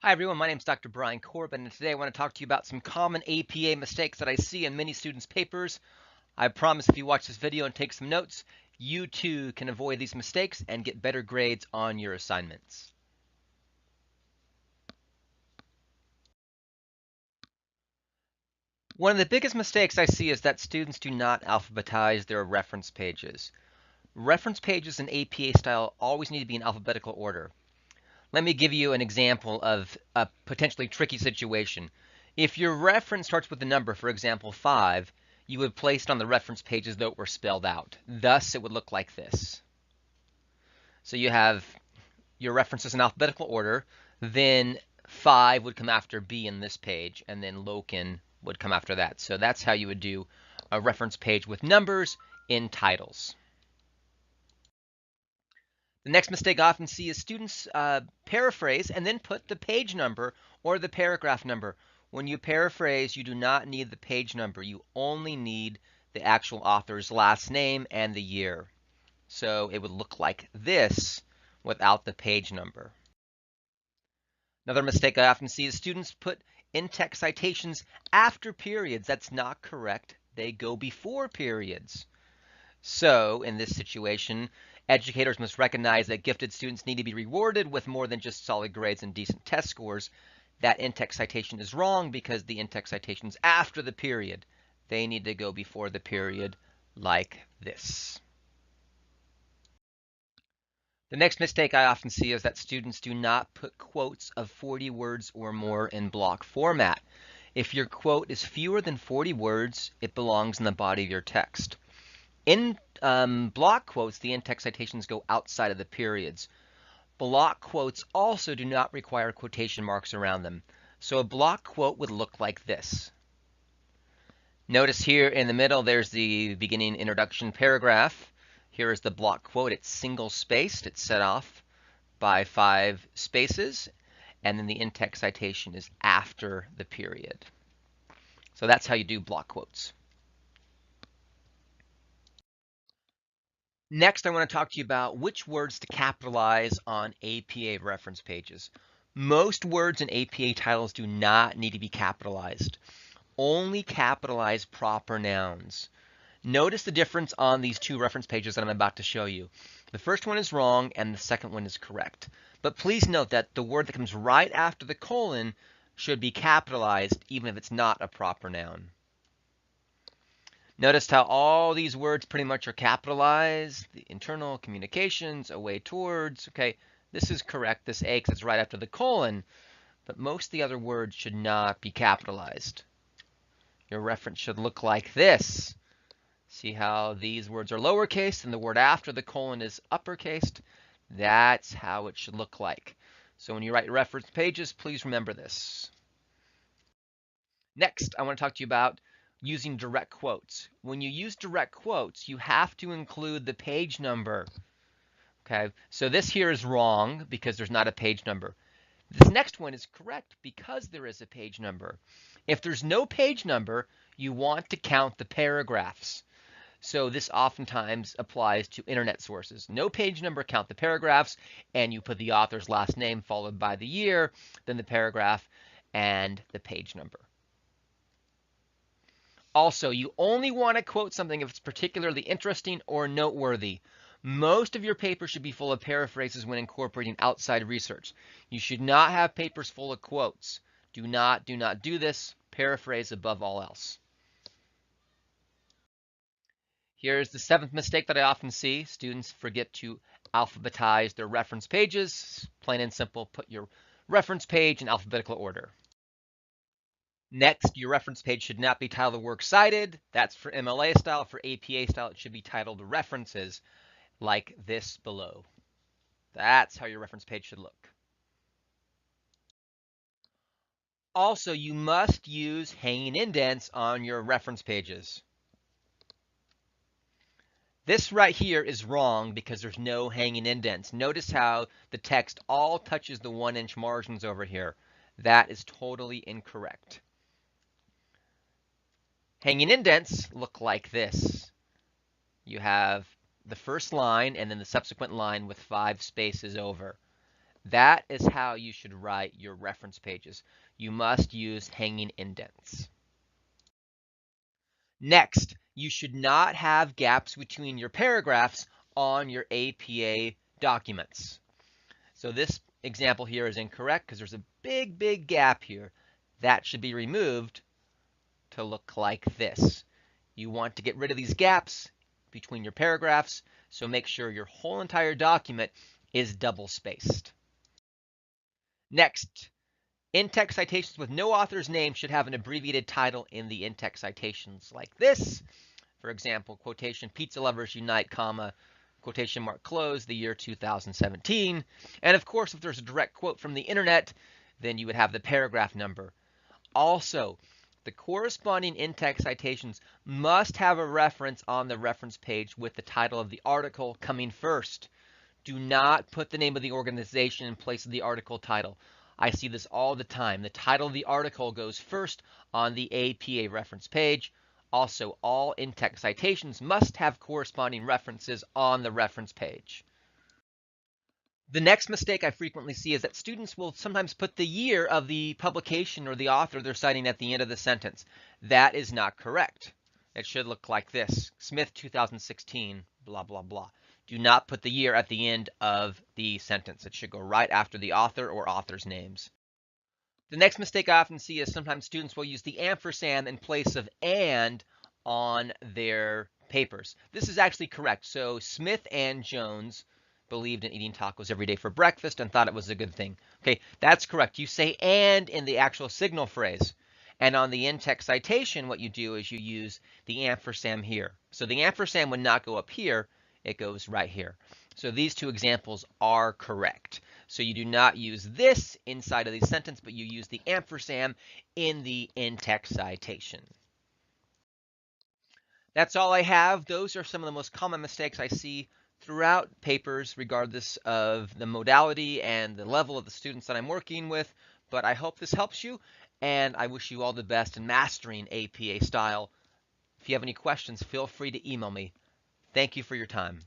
Hi everyone, my name is Dr. Brian Corbin, and today I want to talk to you about some common APA mistakes that I see in many students' papers. I promise if you watch this video and take some notes, you too can avoid these mistakes and get better grades on your assignments. One of the biggest mistakes I see is that students do not alphabetize their reference pages. Reference pages in APA style always need to be in alphabetical order. Let me give you an example of a potentially tricky situation. If your reference starts with the number, for example, 5, you would place it on the reference page as though it were spelled out. Thus, it would look like this. So you have your references in alphabetical order, then 5 would come after B in this page, and then Loken would come after that. So that's how you would do a reference page with numbers in titles. The next mistake I often see is students paraphrase and then put the page number or the paragraph number. When you paraphrase, you do not need the page number. You only need the actual author's last name and the year. So it would look like this without the page number. Another mistake I often see is students put in-text citations after periods. That's not correct. They go before periods. So, in this situation, educators must recognize that gifted students need to be rewarded with more than just solid grades and decent test scores. That in-text citation is wrong because the in-text citation is after the period. They need to go before the period like this. The next mistake I often see is that students do not put quotes of 40 words or more in block format. If your quote is fewer than 40 words, it belongs in the body of your text. In block quotes, the in-text citations go outside of the periods. Block quotes also do not require quotation marks around them. So a block quote would look like this. Notice here in the middle, there's the beginning introduction paragraph. Here is the block quote. It's single-spaced. It's set off by 5 spaces. And then the in-text citation is after the period. So that's how you do block quotes. Next, I want to talk to you about which words to capitalize on APA reference pages. Most words in APA titles do not need to be capitalized. Only capitalize proper nouns. Notice the difference on these two reference pages that I'm about to show you. The first one is wrong and the second one is correct. But please note that the word that comes right after the colon should be capitalized even if it's not a proper noun. Notice how all these words pretty much are capitalized. The internal communications, away towards. Okay, this is correct, this A, because it's right after the colon. But most of the other words should not be capitalized. Your reference should look like this. See how these words are lowercase and the word after the colon is uppercased? That's how it should look like. So when you write reference pages, please remember this. Next, I want to talk to you about using direct quotes. When you use direct quotes, you have to include the page number. Okay, so this here is wrong because there's not a page number. This next one is correct because there is a page number. If there's no page number, you want to count the paragraphs. So this oftentimes applies to internet sources. No page number, count the paragraphs, and you put the author's last name followed by the year, then the paragraph, and the page number. Also, you only want to quote something if it's particularly interesting or noteworthy. Most of your papers should be full of paraphrases when incorporating outside research. You should not have papers full of quotes. Do not do this. Paraphrase above all else. Here's the 7th mistake that I often see. Students forget to alphabetize their reference pages. Plain and simple, put your reference page in alphabetical order. Next, your reference page should not be titled Works Cited. That's for MLA style. For APA style, it should be titled References, like this below. That's how your reference page should look. Also, you must use hanging indents on your reference pages. This right here is wrong because there's no hanging indents. Notice how the text all touches the 1-inch margins over here. That is totally incorrect. Hanging indents look like this. You have the first line and then the subsequent line with 5 spaces over. That is how you should write your reference pages. You must use hanging indents. Next, you should not have gaps between your paragraphs on your APA documents. So this example here is incorrect because there's a big gap here. That should be removed to look like this. You want to get rid of these gaps between your paragraphs, so make sure your whole entire document is double spaced. Next, in-text citations with no author's name should have an abbreviated title in the in-text citations like this. For example, quotation, Pizza Lovers Unite, comma, quotation mark close, the year 2017. And of course, if there's a direct quote from the internet, then you would have the paragraph number. Also, the corresponding in-text citations must have a reference on the reference page with the title of the article coming first. Do not put the name of the organization in place of the article title. I see this all the time. The title of the article goes first on the APA reference page. Also, all in-text citations must have corresponding references on the reference page. The next mistake I frequently see is that students will sometimes put the year of the publication or the author they're citing at the end of the sentence. That is not correct. It should look like this: Smith 2016, blah, blah, blah. Do not put the year at the end of the sentence. It should go right after the author or authors' names. The next mistake I often see is sometimes students will use the ampersand in place of and on their papers. This is actually correct. So Smith and Jones believed in eating tacos every day for breakfast and thought it was a good thing. Okay, that's correct. You say and in the actual signal phrase. And on the in-text citation, what you do is you use the ampersand here. So the ampersand would not go up here. It goes right here. So these two examples are correct. So you do not use this inside of the sentence, but you use the ampersand in the in-text citation. That's all I have. Those are some of the most common mistakes I see throughout papers, regardless of the modality and the level of the students that I'm working with. But I hope this helps you, and I wish you all the best in mastering APA style. If you have any questions, feel free to email me. Thank you for your time.